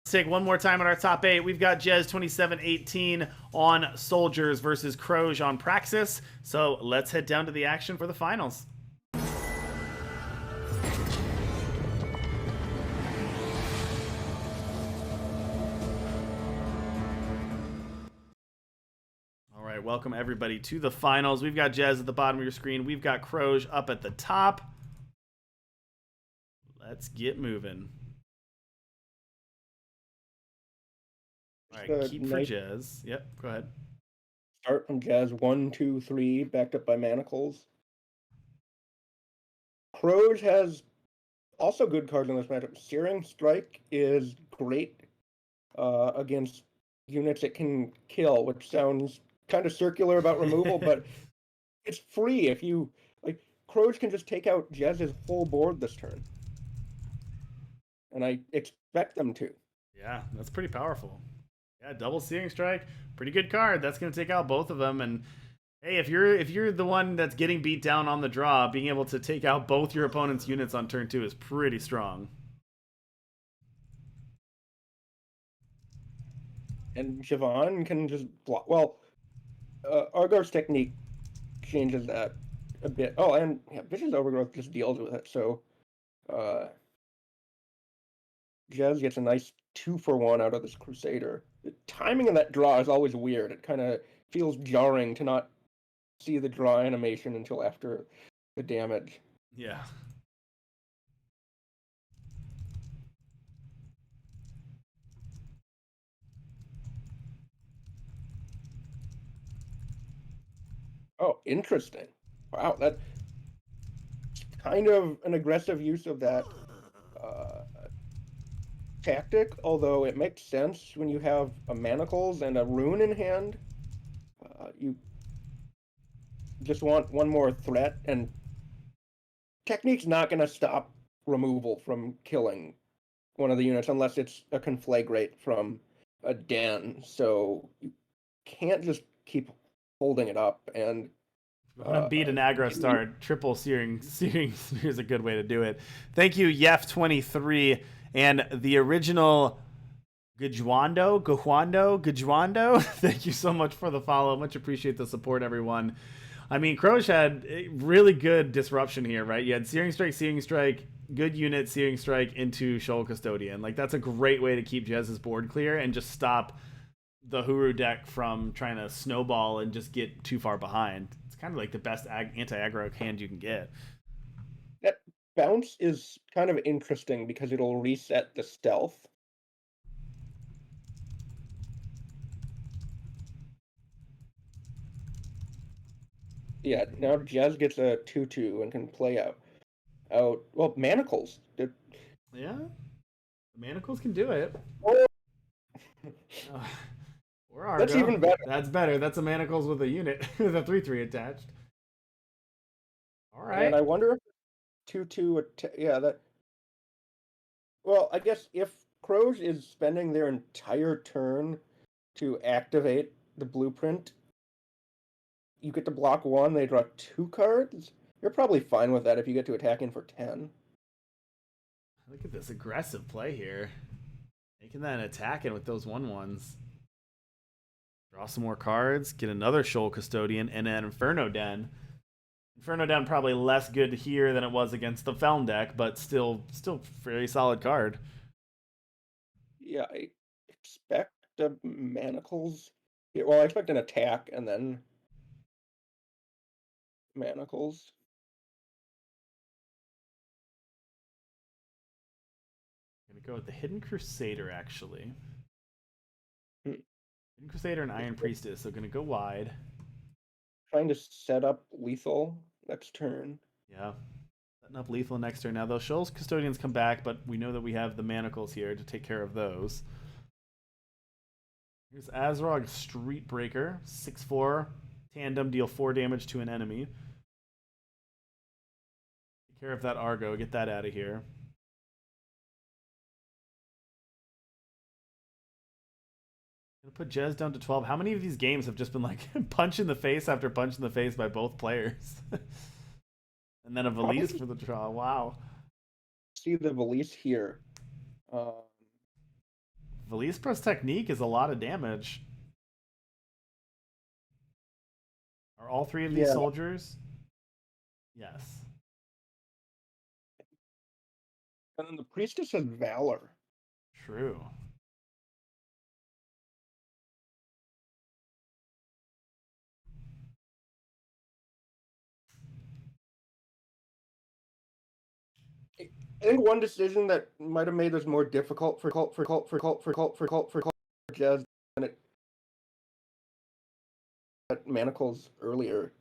Let's take one more time at our top 8. We've got jez2718 on Soldiers versus Kroge on Praxis. So let's head down to the action for the finals. All right, welcome everybody to the finals. We've got Jez at the bottom of your screen. We've got Kroge up at the top. Let's get moving. All right, keep for Jez. Yep, go ahead. Start from Jez 1, 2, 3, backed up by Manacles. Kroge has also good cards in this matchup. Searing Strike is great against units it can kill, which sounds kind of circular about removal, but it's free if you like. Kroge can just take out Jez's whole board this turn, and I expect them to. Yeah, that's pretty powerful. Yeah, double Searing Strike, pretty good card. That's going to take out both of them. And hey, if you're the one that's getting beat down on the draw, being able to take out both your opponent's units on turn 2 is pretty strong. And Javon can just block. Well, Argar's technique changes that a bit. Oh, and yeah, Vicious Overgrowth just deals with it. So, Jez gets a nice 2-for-1 out of this Crusader. The timing of that draw is always weird. It kind of feels jarring to not see the draw animation until after the damage. Yeah. Oh, interesting. Wow, that's kind of an aggressive use of that tactic, although it makes sense when you have a Manacles and a Rune in hand. You just want one more threat, and technique's not going to stop removal from killing one of the units unless it's a Conflagrate from a den, so you can't just keep holding it up. And if you want to beat an aggro start, triple searing is a good way to do it. Thank you, Yef23, and the original Gajwando. Thank you so much for the follow. Much appreciate the support, everyone. I mean, Kroge had really good disruption here, right? You had Searing Strike, good unit, Searing Strike into Shoal Custodian. Like, that's a great way to keep Jez's board clear and just stop the Huru deck from trying to snowball and just get too far behind. It's kind of like the best anti-aggro hand you can get. That bounce is kind of interesting because it'll reset the stealth. Yeah, now Jez gets a 2-2 and can play out. Well, Manacles. Yeah, the Manacles can do it. Oh. Or Argo. That's even better. That's better. That's a Manacles with a unit with a 3/3 attached. All right. And I wonder if 2-2. Yeah, that. Well, I guess if Kroge is spending their entire turn to activate the blueprint, you get to block 1, they draw 2 cards. You're probably fine with that if you get to attack in for 10. Look at this aggressive play here. Making that attacking with those 1/1s. Draw some more cards, get another Shoal Custodian, and an Inferno Den. Inferno Den probably less good here than it was against the Feln deck, but still very solid card. Yeah, I expect the Manacles. Well, I expect an attack and then Manacles. I'm gonna go with the Hidden Crusader, actually. Hidden Crusader and Iron Priestess, so gonna go wide. Trying to set up lethal next turn. Yeah. Setting up lethal next turn. Now those Shoal Custodians come back, but we know that we have the Manacles here to take care of those. Here's Azrog Streetbreaker, 6/4 tandem, deal 4 damage to an enemy. Take care of that Argo, get that out of here. Gonna put Jez down to 12. How many of these games have just been like punch in the face after punch in the face by both players? And then a Valise for the draw. Wow. See the Valise here. Valispra's technique is a lot of damage. Are all three of these Yeah, soldiers? Yes. and then the priestess has valor. True. I think one decision that might have made this more difficult for Jez than it at Manacles earlier.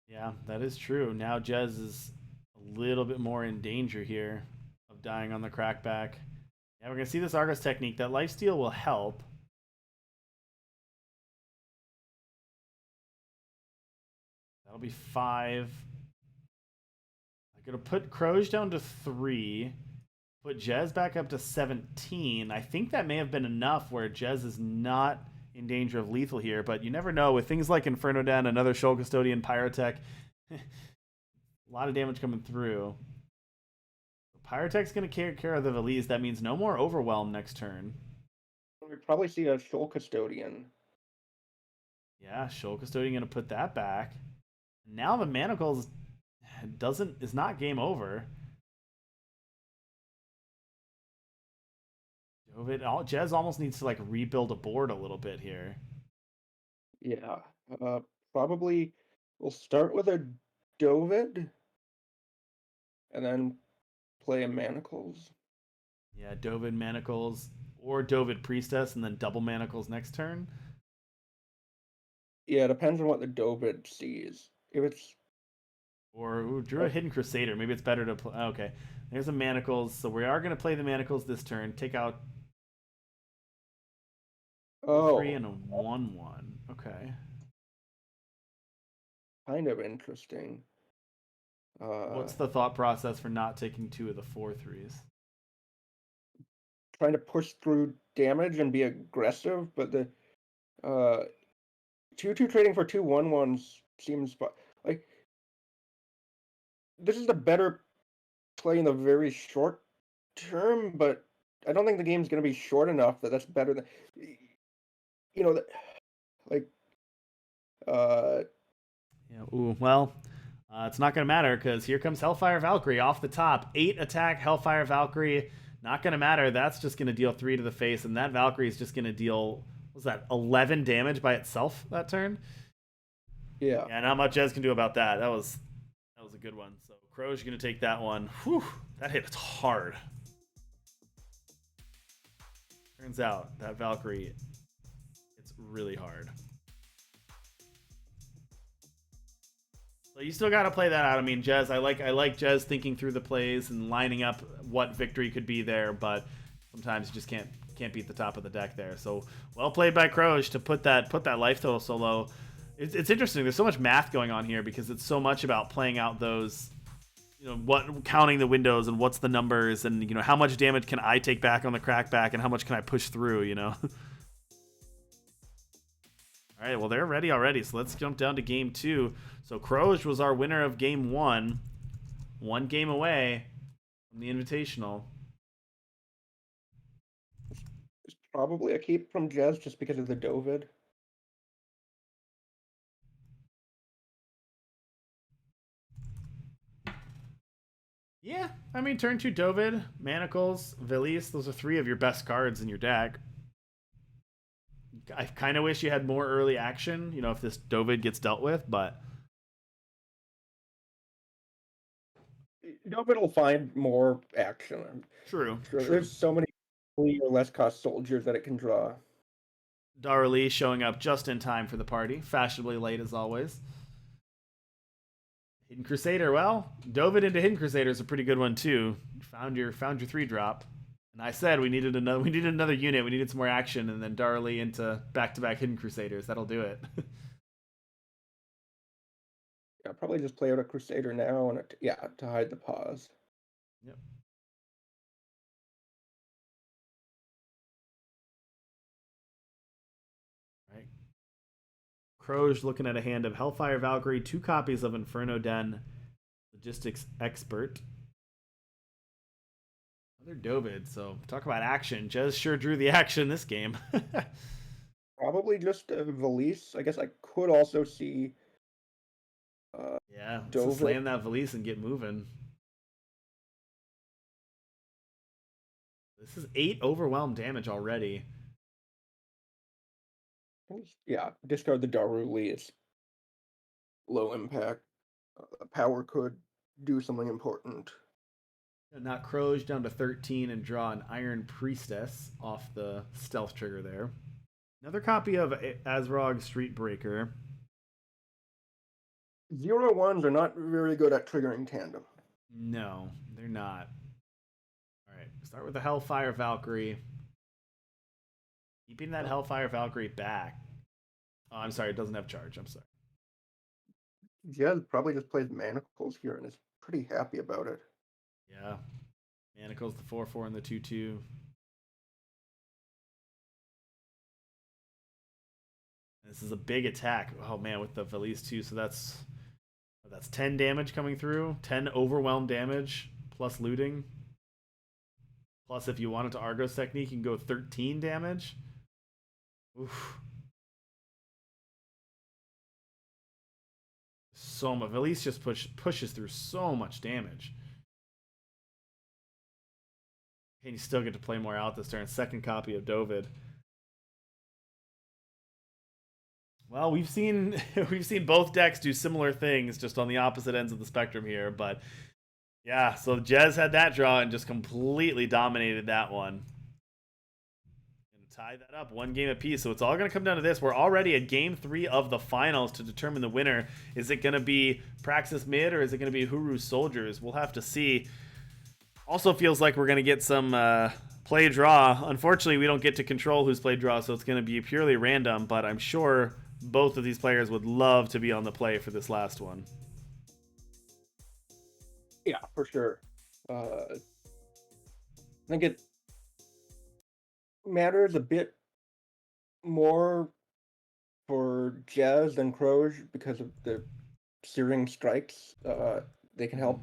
Yeah, that is true. Now Jez is a little bit more in danger here of dying on the crackback. Yeah, we're going to see this Argos technique. That lifesteal will help. That'll be 5. I'm going to put Kroge down to 3. Put Jez back up to 17. I think that may have been enough where Jez is not in danger of lethal here, but you never know. With things like Inferno Den, another Shoal Custodian, Pyrotech, a lot of damage coming through. Pyrotech's going to take care of the Valise. That means no more Overwhelm next turn. We probably see a Shoal Custodian. Yeah, Shoal Custodian going to put that back. Now the Manacles is not game over. Jez almost needs to like rebuild a board a little bit here. Yeah, probably we'll start with a Dovid and then play a Manacles. Yeah, Dovid Manacles or Dovid Priestess and then double Manacles next turn. Yeah, it depends on what the Dovid sees. If it's Or drew a Hidden Crusader. Maybe it's better to play. Okay, there's a Manacles. So we are going to play the Manacles this turn. Take out 3 and a 1/1. Okay. kind of interesting. What's the thought process for not taking 2 of the 4/3s? Trying to push through damage and be aggressive, but the 2/2 trading for 2/1/1s seems like this is a better play in the very short term, but I don't think the game's going to be short enough that that's better than like Yeah. Ooh. Well, it's not going to matter because here comes Hellfire Valkyrie off the top. 8 attack Hellfire Valkyrie. Not going to matter. That's just going to deal 3 to the face, and that Valkyrie is just going to deal. What was that 11 damage by itself that turn? yeah. Yeah. Not much Jez can do about that. That was a good one. So Kroge going to take that one. Whew. That hit hard. Turns out that Valkyrie, it's really hard. So you still got to play that out. I mean, Jez, I like Jez thinking through the plays and lining up what victory could be there, but sometimes you just can't beat the top of the deck there. So well played by Kroge to put that life total so low. It's interesting. There's so much math going on here because it's so much about playing out those, counting the windows and what's the numbers and how much damage can I take back on the crackback and how much can I push through. All right, well, they're ready already, so let's jump down to game 2. So Kroge was our winner of game 1. 1 game away from the Invitational. It's probably a keep from Jez just because of the Dovid. Yeah, I mean, turn 2 Dovid, Manacles, Vilis, those are 3 of your best cards in your deck. I kind of wish you had more early action, if this Dovid gets dealt with, but Dovid will find more action. True. There's so many 3 or less cost soldiers that it can draw. Darley showing up just in time for the party, fashionably late as always. Hidden Crusader, well, Dovid into Hidden Crusader is a pretty good one too. Found your 3-drop. And I said we needed another unit. We needed some more action, and then Darley into back-to-back Hidden Crusaders. That'll do it. Yeah, probably just play out a Crusader now and to hide the pause. Yep. Right. Kroge looking at a hand of Hellfire Valkyrie, 2 copies of Inferno Den, Logistics Expert. Another Dovid, so talk about action. Jez sure drew the action this game. Probably just a Valise. I guess I could also see Yeah, let's just Dovid. slam that Valise and get moving. This is 8 overwhelm damage already. Yeah, discard the Daruli. It's low impact. Power could do something important. Not Kroge down to 13 and draw an Iron Priestess off the stealth trigger there. Another copy of Azrog Streetbreaker. 0/1s are not very good at triggering tandem. No, they're not. All right, start with the Hellfire Valkyrie. Keeping that Hellfire Valkyrie back. Oh, I'm sorry, it doesn't have charge. I'm sorry. Jez probably just plays Manacles here and is pretty happy about it. Yeah. Manacles, the 4/4 and the 2/2. This is a big attack. Oh man, with the Valise too. So that's 10 damage coming through. 10 overwhelm damage plus looting. Plus, if you wanted to Argos technique, you can go 13 damage. Oof. So much. Valise just pushes through so much damage. And you still get to play more out this turn. Second copy of Dovid. Well, we've seen both decks do similar things, just on the opposite ends of the spectrum here. But yeah, so Jez had that draw and just completely dominated that one. Gonna tie that up 1 game apiece. So it's all gonna come down to this. We're already at game 3 of the finals to determine the winner. Is it gonna be Praxis Mid or is it gonna be Huru Soldiers? We'll have to see. Also feels like we're gonna get some play draw. Unfortunately, we don't get to control who's played draw, so it's gonna be purely random. But I'm sure both of these players would love to be on the play for this last one. Yeah, for sure. I think it matters a bit more for Jez than Kroge because of the searing strikes. They can help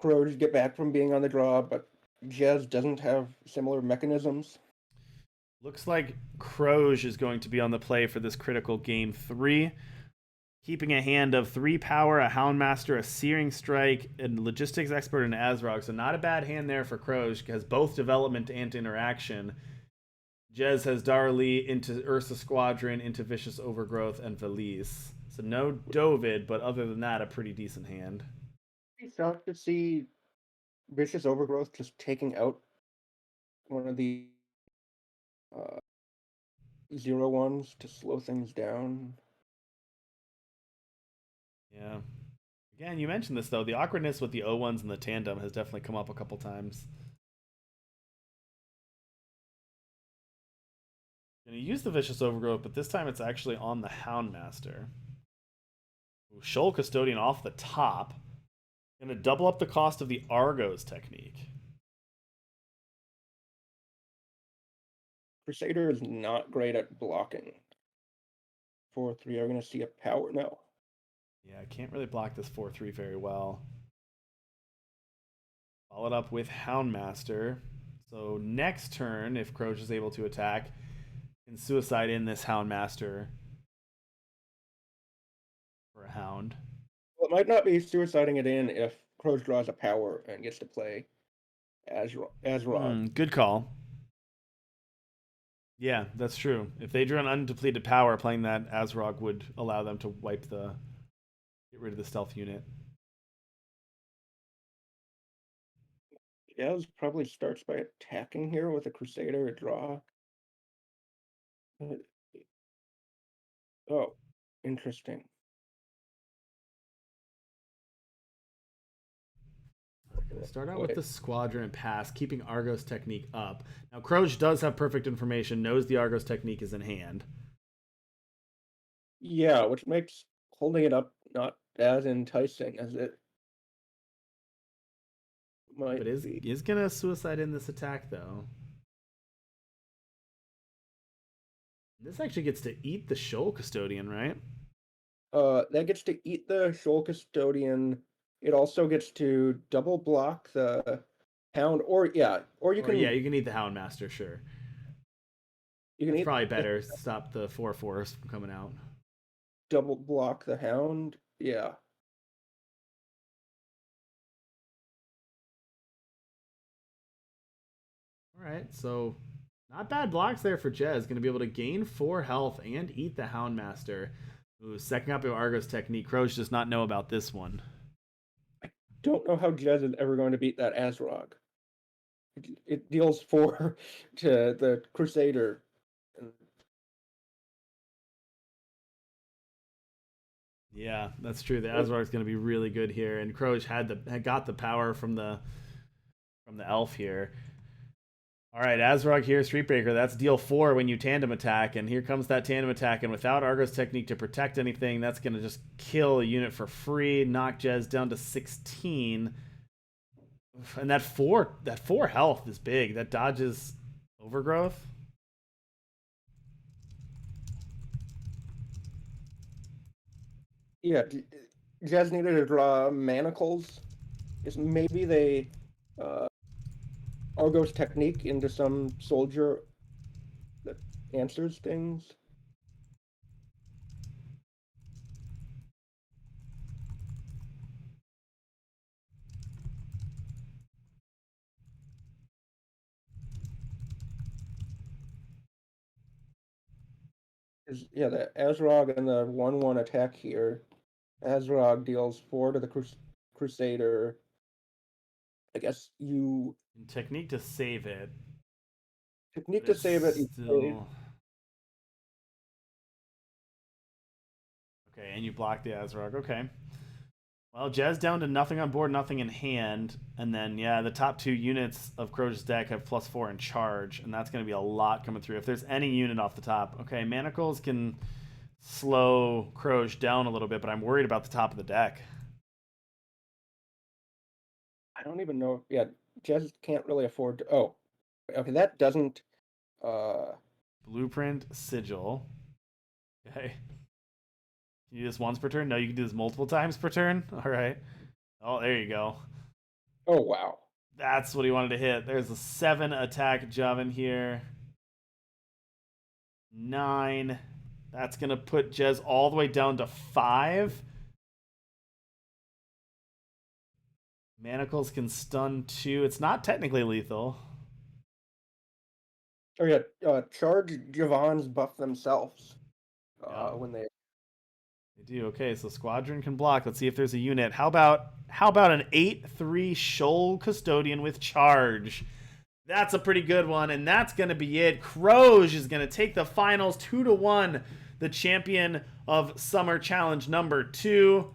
Kroge get back from being on the draw, but Jez doesn't have similar mechanisms. Looks like Kroge is going to be on the play for this critical game 3. Keeping a hand of 3 power, a Houndmaster, a Searing Strike, and Logistics Expert, and Azrog. So not a bad hand there for Kroge, has both development and interaction. Jez has Darli into Ursa Squadron, into Vicious Overgrowth, and Valise. So no Dovid, but other than that, a pretty decent hand. Be shocked to see Vicious Overgrowth just taking out one of the 0/1s to slow things down. Yeah. Again, you mentioned this, though. The awkwardness with the O1s and the tandem has definitely come up a couple times. Gonna use the Vicious Overgrowth, but this time it's actually on the Houndmaster. Shoal Custodian off the top. Gonna double up the cost of the Argos technique. Crusader is not great at blocking. 4/3 are going to see a power. No. Yeah, I can't really block this 4/3 very well. Followed up with Houndmaster. So next turn, if Kroge is able to attack, can suicide in this Houndmaster for a Hound. Well, it might not be suiciding it in if Kroge draws a power and gets to play as Rod. Good call. Yeah, that's true. If they drew an undepleted power, playing that Azrog would allow them to get rid of the stealth unit. Jez probably starts by attacking here with a Crusader, a draw. Oh, interesting. Start out with the Squadron and pass, keeping Argos technique up. Now, Kroge does have perfect information, knows the Argos technique is in hand. Yeah, which makes holding it up not as enticing as it might But be. is going to suicide in this attack, though. This actually gets to eat the Shoal Custodian, right? That gets to eat the Shoal Custodian. It also gets to double block the Hound, or yeah, or Or yeah, you can eat the Houndmaster, sure. you can That's eat probably better. Stop the 4/4s from coming out. double block the Hound. Yeah. All right, so not bad blocks there for Jez. Going to be able to gain 4 health and eat the Houndmaster. Ooh, second up of Argo's technique. Kroge does not know about this one. Don't know how Jez is ever going to beat that Azrog. It deals 4 to the Crusader. Yeah, that's true. The Azrog is going to be really good here, and Kroge had got the power from the elf here. All right, Azrog here, Streetbreaker. That's deal 4 when you tandem attack, and here comes that tandem attack. And without Argo's technique to protect anything, that's going to just kill a unit for free, knock Jez down to 16. And that 4 health is big. That dodges overgrowth. Yeah, Jez needed to draw manacles. Is maybe they Argo's technique into some soldier that answers things. Yeah, the Azrog and the 1/1 attack here. Azrog deals 4 to the Crusader. I guess you Technique to save it. technique to save it. Still... Okay, and you block the Azrog. Okay. Well, Jez down to nothing on board, nothing in hand. And then, yeah, the top 2 units of Kroge's deck have +4 in charge. And that's going to be a lot coming through. If there's any unit off the top. Okay, Manacles can slow Kroge down a little bit, but I'm worried about the top of the deck. I don't even know. Yeah, Jez can't really afford to. Oh, okay, that doesn't. Blueprint, Sigil. Okay. Can you do this once per turn? No, you can do this multiple times per turn? All right. Oh, there you go. Oh, wow. That's what he wanted to hit. There's a 7 attack Javan here. 9. That's going to put Jez all the way down to 5. Manacles can stun 2. It's not technically lethal. Oh, yeah. Charge Javon's buff themselves when they do. Okay, so Squadron can block. Let's see if there's a unit. How about an 8/3 Shoal Custodian with charge? That's a pretty good one, and that's going to be it. Kroge is going to take the finals 2-1, the champion of Summer Challenge number 2.